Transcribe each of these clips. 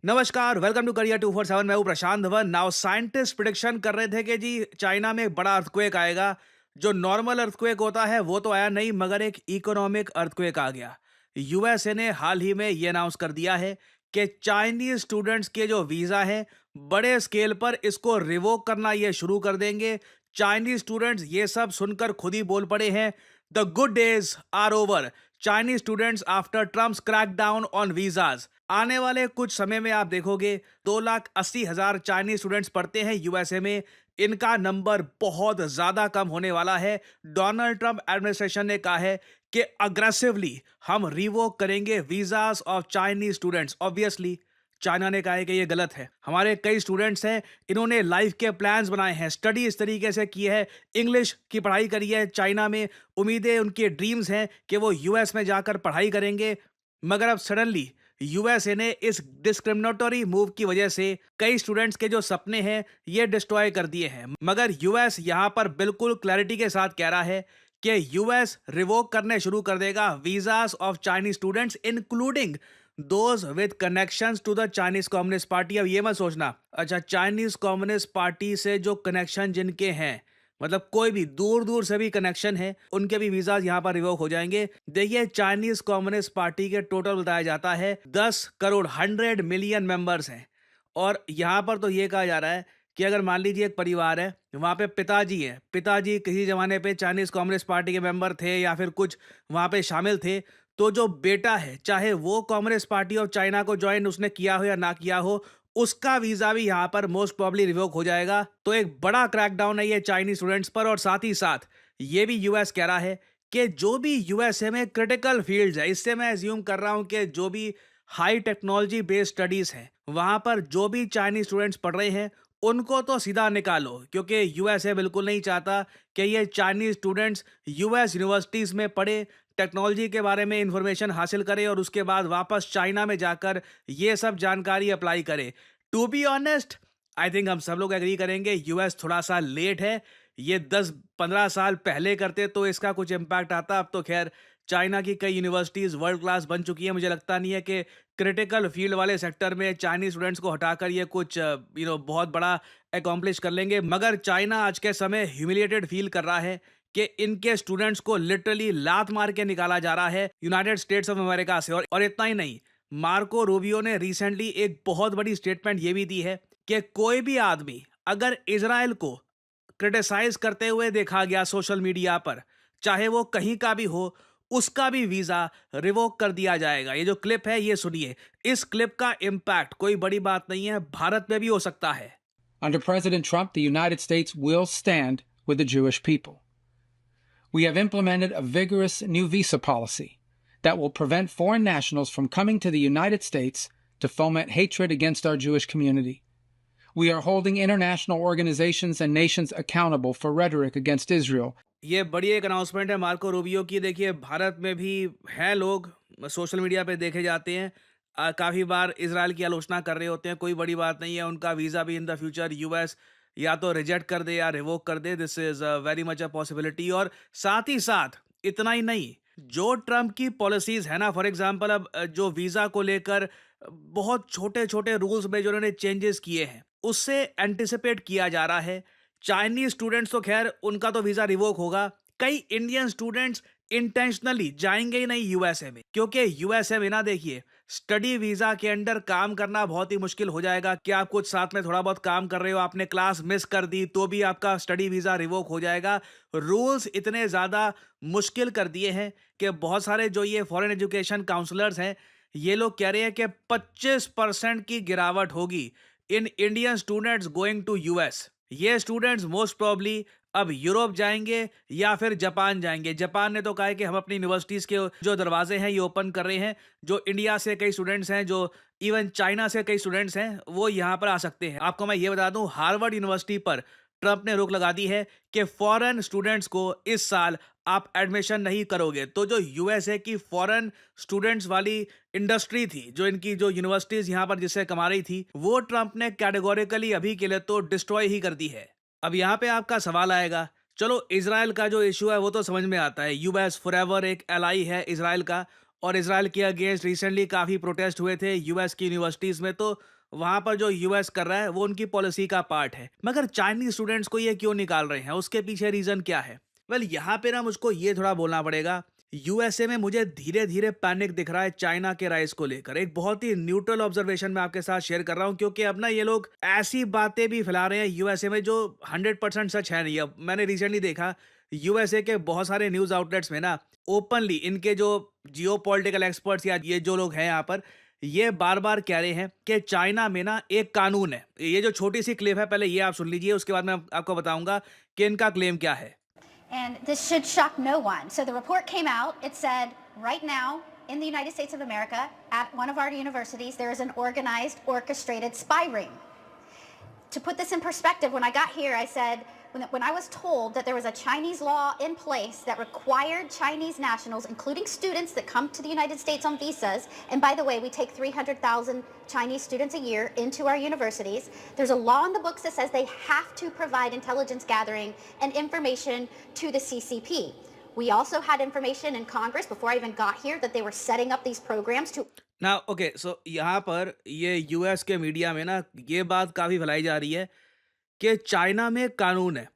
नमस्कार, welcome to career 247। मैं हूं प्रशांत धवन। नाउ साइंटिस्ट प्रिडिक्शन कर रहे थे कि जी चाइना में एक बड़ा अर्थक्वेक आएगा। जो नॉर्मल अर्थक्वेक होता है वो तो आया नहीं, मगर एक इकोनॉमिक अर्थक्वेक आ गया। यूएसए ने हाल ही में ये अनाउंस कर दिया है कि चाइनीज स्टूडेंट्स के जो वीजा हैं बड़े स्केल पर इसको रिवोक करना ये शुरू कर देंगे। चाइनीज स्टूडेंट्स ये सब सुनकर खुद ही बोल पड़े हैं, the good days are over. Chinese students after Trump's crackdown on visas. आने वाले कुछ समय में आप देखोगे 2,80,000 चाइनीज स्टूडेंट्स पढ़ते हैं यूएसए में। इनका नंबर बहुत ज्यादा कम होने वाला है। डोनाल्ड ट्रंप एडमिनिस्ट्रेशन ने कहा है कि अग्रेसिवली हम रिवोक करेंगे visas of Chinese students. Obviously China ने कहा है कि ये गलत है। हमारे कई स्टूडेंट्स हैं, इन्होंने लाइफ के प्लान्स बनाए हैं, स्टडी इस तरीके से की है, इंग्लिश की पढ़ाई करी है चाइना में। उम्मीदें, उनके ड्रीम्स हैं कि वो यूएस में जाकर पढ़ाई करेंगे। मगर अब सडनली यूएसए ने इस डिस्क्रिमिनेटरी मूव की वजह से कई स्टूडेंट्स के जो सपने हैं ये डिस्ट्रॉय कर दिए हैं। मगर यूएस यहां पर बिल्कुल क्लैरिटी के साथ कह रहा है कि यूएस रिवोक करने शुरू कर देगा visas of Chinese students, including those with connections to the Chinese Communist Party. अब ये मत सोचना, अच्छा चाइनीज कम्युनिस्ट पार्टी से जो कनेक्शन जिनके हैं, मतलब कोई भी दूर दूर से भी कनेक्शन है, उनके भी वीजा यहाँ पर रिवोक हो जाएंगे। देखिए, चाइनीज कम्युनिस्ट पार्टी के टोटल बताया जाता है 10 करोड़ 100 मिलियन मेंबर्स हैं। और यहाँ पर तो ये कहा जा रहा है कि अगर मान लीजिए एक परिवार है, वहाँ पे पिताजी है, पिताजी किसी जमाने पे चाइनीज कम्युनिस्ट पार्टी के मेंबर थे या फिर कुछ वहाँ पे शामिल थे, तो जो बेटा है, चाहे वो कम्युनिस्ट पार्टी ऑफ चाइना को ज्वाइन उसने किया हो या ना किया हो, उसका वीजा भी यहाँ पर मोस्ट प्रोबेबली रिवोक हो जाएगा। तो एक बड़ा क्रैकडाउन है ये चाइनीज स्टूडेंट्स पर। और साथ ही साथ ये भी यूएस कह रहा है कि जो भी यूएसए में क्रिटिकल फील्ड्स है, इससे मैं एज्यूम कर रहा हूँ कि जो भी हाई टेक्नोलॉजी बेस्ड स्टडीज हैं, वहां पर जो भी चाइनीज स्टूडेंट्स पढ़ रहे हैं उनको तो सीधा निकालो, क्योंकि यूएसए बिल्कुल नहीं चाहता कि ये चाइनीज स्टूडेंट्स यूएस यूनिवर्सिटीज में पढ़े, टेक्नोलॉजी के बारे में इंफॉर्मेशन हासिल करे और उसके बाद वापस चाइना में जाकर ये सब जानकारी अप्लाई करे। To be honest, I think हम सब लोग एग्री करेंगे यूएस थोड़ा सा लेट है। ये 10-15 साल पहले करते तो इसका कुछ इम्पैक्ट आता। अब तो खैर चाइना की कई यूनिवर्सिटीज वर्ल्ड क्लास बन चुकी है। मुझे लगता नहीं है कि क्रिटिकल फील्ड वाले सेक्टर में चाइनीज स्टूडेंट्स को हटाकर ये कुछ बहुत बड़ा अकॉम्प्लिश कर लेंगे। मगर चाइना आज के समय ह्यूमिलिएटेड फील कर रहा है कि इनके स्टूडेंट्स को लिटरली लात मार के निकाला जा रहा है यूनाइटेड स्टेट्स ऑफ अमेरिका से। और इतना ही नहीं, मार्को रूबियो ने रिसेंटली एक बहुत बड़ी स्टेटमेंट ये भी दी है कि कोई भी आदमी अगर इजराइल को क्रिटिसाइज करते हुए देखा गया सोशल मीडिया पर, चाहे वो कहीं का भी हो, उसका भी वीजा रिवोक कर दिया जाएगा। ये जो क्लिप है ये सुनिए। इस क्लिप का इम्पैक्ट कोई बड़ी बात नहीं है, भारत में भी हो सकता है। Under President Trump, the United States will stand with the Jewish people. We have implemented a vigorous new visa policy that will prevent foreign nationals from coming to the United States to foment hatred against our Jewish community. We are holding international organizations and nations accountable for rhetoric against Israel. ये बड़ी एक announcement है Marco Rubio की। देखिए, भारत में भी हैं लोग, सोशल मीडिया पे देखे जाते हैं, काफ़ी बार इजराइल की आलोचना कर रहे होते हैं। कोई बड़ी बात नहीं है, उनका वीज़ा भी इन द फ्यूचर यूएस या तो रिजेक्ट कर दे या रिवोक कर दे। This is very much a possibility. और साथ ही साथ इतना ही नहीं, जो ट्रम्प की पॉलिसीज़ है ना, फॉर एग्जांपल अब जो वीज़ा को लेकर बहुत छोटे-छोटे रूल्स में जो उन्होंने चेंजेस किए हैं, उससे एंटिसिपेट किया जा रहा है। चाइनीज स्टूडेंट्स तो खैर उनका तो वीज़ा रिवोक होगा। कई इंडियन स्टूडेंट्स इंटेंशनली जाएंगे ही नहीं यूएसए में, क्योंकि यूएसए में ना, देखिए, स्टडी वीजा के अंडर काम करना बहुत ही मुश्किल हो जाएगा। कि आप कुछ साथ में थोड़ा बहुत काम कर रहे हो, आपने क्लास मिस कर दी तो भी आपका स्टडी वीजा रिवोक हो जाएगा। रूल्स इतने ज्यादा मुश्किल कर दिए हैं कि बहुत सारे जो ये फॉरेन एजुकेशन काउंसलर्स हैं, ये लोग कह रहे हैं कि 25% की गिरावट होगी in Indian students going to US. ये स्टूडेंट्स मोस्ट प्रोबब्ली अब यूरोप जाएंगे या फिर जापान जाएंगे। जापान ने तो कहा है कि हम अपनी यूनिवर्सिटीज के जो दरवाजे हैं ये ओपन कर रहे हैं। जो इंडिया से कई स्टूडेंट्स हैं, जो इवन चाइना से कई स्टूडेंट्स हैं, वो यहाँ पर आ सकते हैं। आपको मैं ये बता दूं, हार्वर्ड यूनिवर्सिटी पर ट्रंप ने रोक लगा दी है कि फॉरेन स्टूडेंट्स को इस साल आप एडमिशन नहीं करोगे। तो जो यूएसए की फॉरेन स्टूडेंट्स वाली इंडस्ट्री थी, जो इनकी जो यूनिवर्सिटीज यहाँ पर जिससे कमा रही थी, वो ट्रंप ने कैटेगोरिकली अभी के लिए तो डिस्ट्रॉय ही कर दी है। अब यहाँ पे आपका सवाल आएगा, चलो इजराइल का जो इशू है वो तो समझ में आता है। यूएस फॉरएवर एक एलाई है इजराइल का, और इजराइल के अगेंस्ट रिसेंटली काफ़ी प्रोटेस्ट हुए थे यूएस की यूनिवर्सिटीज़ में। तो वहां पर जो यूएस कर रहा है वो उनकी पॉलिसी का पार्ट है, मगर चाइनीज स्टूडेंट्स को ये क्यों निकाल रहे हैं, उसके पीछे रीजन क्या है? वेल यहाँ पे ना मुझको ये थोड़ा बोलना पड़ेगा। यूएसए में मुझे धीरे धीरे पैनिक दिख रहा है चाइना के राइज को लेकर। एक बहुत ही न्यूट्रल ऑब्जर्वेशन मैं आपके साथ शेयर कर रहा हूँ, क्योंकि अब ना ये लोग ऐसी बातें भी फैला रहे हैं यूएसए में जो 100% सच है नहीं। अब मैंने रिसेंटली देखा यूएसए के बहुत सारे न्यूज आउटलेट्स में ना ओपनली इनके जो जियो पॉलिटिकल एक्सपर्ट्स या ये जो लोग हैं यहाँ पर, ये बार बार कह रहे हैं कि चाइना में ना एक कानून है। ये जो छोटी सी क्लिप है पहले ये आप सुन लीजिए, उसके बाद मैं आपको बताऊंगा कि इनका क्लेम क्या है। And this should shock no one. So the report came out. It said, right now, in the United States of America, at one of our universities, there is an organized, orchestrated spy ring. To put this in perspective, when I got here, I said, when I was told that there was a Chinese law in place that required Chinese nationals, including students that come to the United States on visas, and by the way, we take 300,000 Chinese students a year into our universities, there's a law in the books that says they have to provide intelligence gathering and information to the CCP. We also had information in Congress before I even got here that they were setting up these programs to ना okay, सो यहाँ पर ये US के media में ना ये बात काफ़ी फैलाई जा रही है कि चाइना में एक कानून है।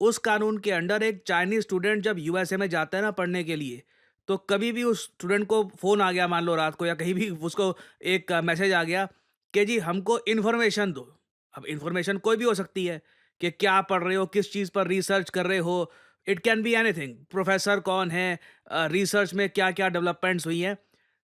उस कानून के अंडर एक चाइनीज स्टूडेंट जब यूएसए में जाता है ना पढ़ने के लिए, तो कभी भी उस स्टूडेंट को फ़ोन आ गया मान लो रात को, या कहीं भी उसको एक मैसेज आ गया कि जी हमको इन्फॉर्मेशन दो। अब इन्फॉर्मेशन कोई भी हो सकती है कि क्या पढ़ रहे हो, किस चीज़ पर रिसर्च कर रहे हो। It can be anything, professor कौन है, रिसर्च में क्या क्या डेवलपमेंट्स हुई हैं।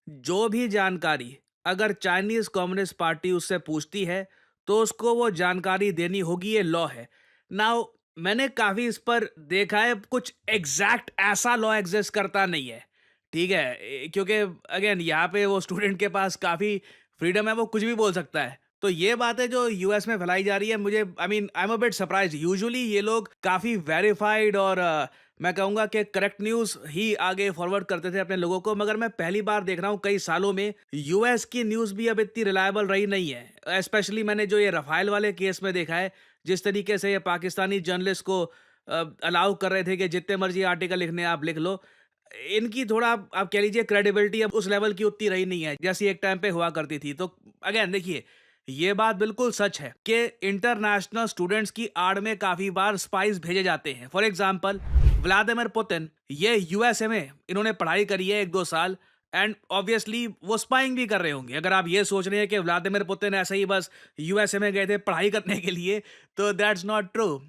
जो भी जानकारी अगर चाइनीज कम्युनिस्ट पार्टी उससे पूछती है तो उसको वो जानकारी देनी होगी, ये लॉ है। नाउ मैंने काफ़ी इस पर देखा है, कुछ एग्जैक्ट ऐसा लॉ एग्जिस्ट करता नहीं है, ठीक है? क्योंकि अगेन यहाँ पे वो स्टूडेंट के पास काफ़ी फ्रीडम है, वो कुछ भी बोल सकता है। तो ये बातें जो यूएस में फैलाई जा रही है, मुझे I mean I am a bit surprised. Usually ये लोग काफ़ी वेरीफाइड और मैं कहूँगा कि करेक्ट न्यूज़ ही आगे फॉरवर्ड करते थे अपने लोगों को, मगर मैं पहली बार देख रहा हूँ कई सालों में यूएस की न्यूज़ भी अब इतनी रिलायबल रही नहीं है। स्पेशली मैंने जो ये रफ़ाइल वाले केस में देखा है, जिस तरीके से ये पाकिस्तानी जर्नलिस्ट को अलाउ कर रहे थे कि जितने मर्जी आर्टिकल लिखने आप लिख लो। इनकी थोड़ा आप कह लीजिए क्रेडिबिलिटी अब उस लेवल की उतनी रही नहीं है जैसी एक टाइम पे हुआ करती थी। तो अगेन देखिए, ये बात बिल्कुल सच है कि इंटरनेशनल स्टूडेंट्स की आड़ में काफी बार स्पाइस भेजे जाते हैं। फॉर एग्जांपल व्लादिमीर पुतिन, ये यूएसए में इन्होंने पढ़ाई करी है 1-2 साल, एंड ऑब्वियसली वो स्पाइंग भी कर रहे होंगे। अगर आप ये सोच रहे हैं कि व्लादिमीर पुतिन ऐसे ही बस यूएसए में गए थे पढ़ाई करने के लिए, तो दैट्स नॉट ट्रू।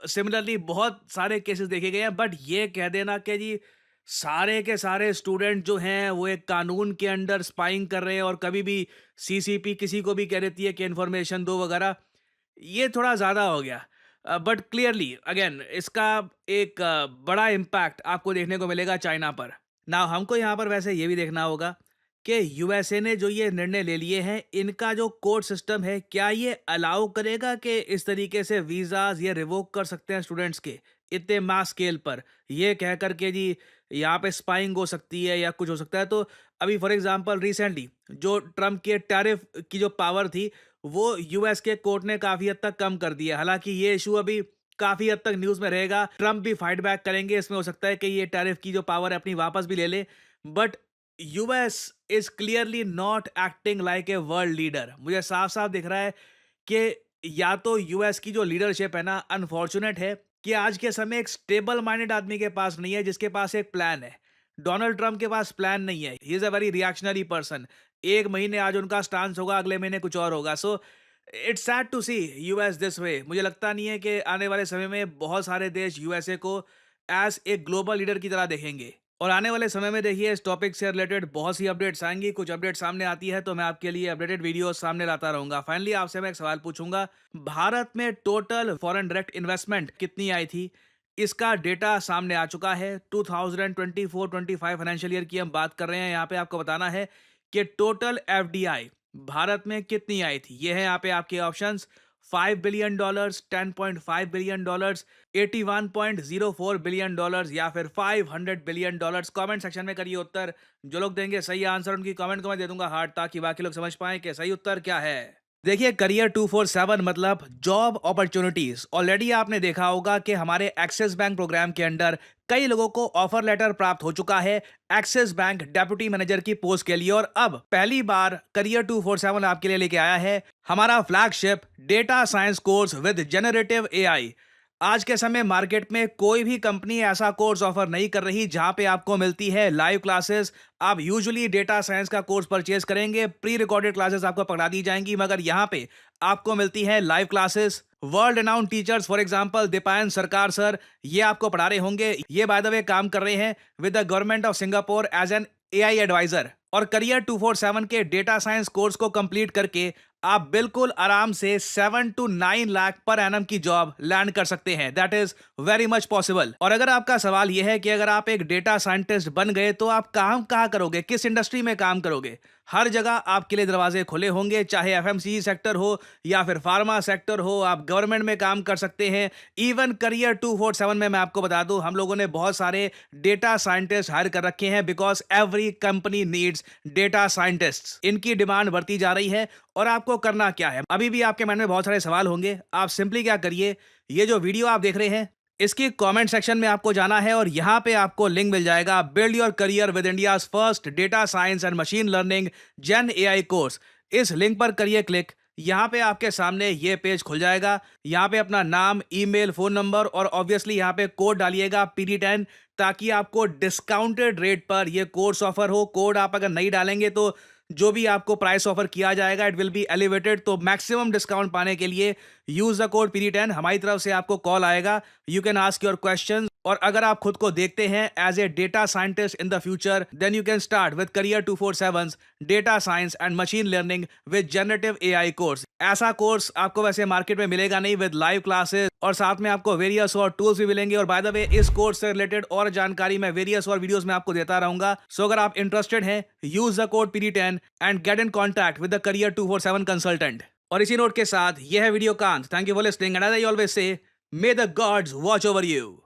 सिमिलरली बहुत सारे केसेस देखे गए हैं, बट ये कह देना कि जी सारे के सारे स्टूडेंट जो हैं वो एक कानून के अंडर स्पाइंग कर रहे हैं और कभी भी सीसीपी किसी को भी कह देती है कि इन्फॉर्मेशन दो वगैरह, ये थोड़ा ज़्यादा हो गया। बट क्लियरली अगेन इसका एक बड़ा इम्पैक्ट आपको देखने को मिलेगा चाइना पर। ना हमको यहाँ पर वैसे ये भी देखना होगा कि यूएसए ने जो ये निर्णय ले लिए हैं, इनका जो कोर्ट सिस्टम है क्या ये अलाउ करेगा कि इस तरीके से वीज़ाज ये रिवोक कर सकते हैं स्टूडेंट्स के इतने मास स्केल पर, ये कह कर के जी यहाँ पे स्पाइंग हो सकती है या कुछ हो सकता है। तो अभी फॉर एग्जांपल रिसेंटली जो ट्रम्प के टैरिफ की जो पावर थी, वो यूएस के कोर्ट ने काफ़ी हद तक कम कर दिया। हालांकि ये इशू अभी काफ़ी हद तक न्यूज़ में रहेगा, ट्रम्प भी फाइट बैक करेंगे, इसमें हो सकता है कि ये टैरिफ की जो पावर है अपनी वापस भी ले ले। But US is clearly not acting like a world leader. मुझे साफ साफ दिख रहा है कि या तो यूएस की जो लीडरशिप है ना, अनफॉर्चुनेट है कि आज के समय एक स्टेबल माइंडेड आदमी के पास नहीं है जिसके पास एक प्लान है। डोनाल्ड ट्रम्प के पास प्लान नहीं है, he is a very reactionary person. एक महीने आज उनका स्टांस होगा, अगले महीने कुछ और होगा। So it's sad to see US this way. मुझे लगता नहीं है कि आने वाले समय में बहुत सारे देश यूएसए को एज एक ग्लोबल लीडर की तरह देखेंगे। और आने वाले समय में देखिए इस टॉपिक से रिलेटेड बहुत सी अपडेट्स आएंगी। कुछ अपडेट सामने आती है तो मैं आपके लिए अपडेटेड वीडियो सामने लाता रहूंगा। फाइनली आपसे मैं एक सवाल पूछूंगा, भारत में टोटल फॉरेन डायरेक्ट इन्वेस्टमेंट कितनी आई थी? इसका डेटा सामने आ चुका है। 2024-25 फाइनेंशियल ईयर की हम बात कर रहे हैं। यहाँ पे आपको बताना है कि टोटल एफडीआई भारत में कितनी आई थी। ये है यहाँ पे आपके ऑप्शंस: $5 बिलियन, $10.5 बिलियन, $81.04 बिलियन या फिर $500 बिलियन। कमेंट सेक्शन में करिए उत्तर। जो लोग देंगे सही आंसर उनकी कमेंट को मैं दे दूंगा हार्ट, ताकि बाकी लोग समझ पाएं कि सही उत्तर क्या है। देखिए, करियर 247 मतलब जॉब अपॉर्चुनिटीज। ऑलरेडी आपने देखा होगा कि हमारे एक्सिस बैंक प्रोग्राम के अंडर कई लोगों को ऑफर लेटर प्राप्त हो चुका है एक्सिस बैंक डेप्यूटी मैनेजर की पोस्ट के लिए। और अब पहली बार करियर 247 आपके लिए लेके आया है हमारा flagship data science course with generative AI. आज के समय मार्केट में कोई भी कंपनी ऐसा कोर्स ऑफर नहीं कर रही जहां पे आपको मिलती है लाइव क्लासेस। आप यूजुअली डेटा साइंस का कोर्स परचेज करेंगे, प्री रिकॉर्डेड क्लासेस आपको पकड़ा दी जाएंगी, मगर यहां पे आपको मिलती है live classes. World renowned teachers for example Deepayan सरकार सर, ये आपको पढ़ा रहे होंगे। ये बाय द वे काम कर रहे हैं with the government of Singapore as an AI adviser. और करियर 247 के डेटा साइंस कोर्स को कंप्लीट करके आप बिल्कुल आराम से 7 to 9 लाख पर एनम की जॉब लैंड कर सकते हैं। That is very much possible. और अगर आपका सवाल यह है कि अगर आप एक डेटा साइंटिस्ट बन गए तो आप काम कहाँ करोगे, किस इंडस्ट्री में काम करोगे, हर जगह आपके लिए दरवाजे खुले होंगे, चाहे एफएमसीजी सेक्टर हो या फिर फार्मा सेक्टर हो। आप गवर्नमेंट में काम कर सकते हैं। इवन करियर 247 में मैं आपको बता दूं, हम लोगों ने बहुत सारे डेटा साइंटिस्ट हायर कर रखे हैं because every company needs data scientists. इनकी डिमांड बढ़ती जा रही है। और आपको करना क्या है, अभी भी आपके मन में बहुत सारे सवाल होंगे। आप सिंपली क्या करिए, ये जो वीडियो आप देख रहे हैं इसकी कमेंट सेक्शन में आपको जाना है और यहां पे आपको लिंक मिल जाएगा build your career with India's first data science and machine learning gen AI course. इस लिंक पर करिए क्लिक। यहाँ पे आपके सामने ये पेज खुल जाएगा। यहाँ पे अपना नाम, ईमेल, फोन नंबर और ऑब्वियसली यहाँ पे कोड डालिएगा PD10, ताकि आपको डिस्काउंटेड रेट पर ये कोर्स ऑफर हो। कोड आप अगर नहीं डालेंगे तो जो भी आपको प्राइस ऑफर किया जाएगा इट विल बी एलिवेटेड। तो मैक्सिमम डिस्काउंट पाने के लिए यूज द कोड PD10। हमारी तरफ से आपको कॉल आएगा, you can ask your question. और अगर आप खुद को देखते हैं as a data scientist in the future, then you can start with career 247 data science and machine learning with generative AI course. ऐसा कोर्स आपको वैसे मार्केट में मिलेगा नहीं, विद लाइव क्लासेस और साथ में आपको वेरियस और टूल्स भी मिलेंगे। और बाय द वे इस कोर्स से रिलेटेड और जानकारी मैं वेरियस और वीडियोस में आपको देता रहूंगा। सो अगर आप इंटरेस्टेड हैं, use the code PD10 and get in contact with the career 247 consultant. और इसी नोट के साथ यह है वीडियो कांत। Thank you for listening and as I always say, may the gods watch over you.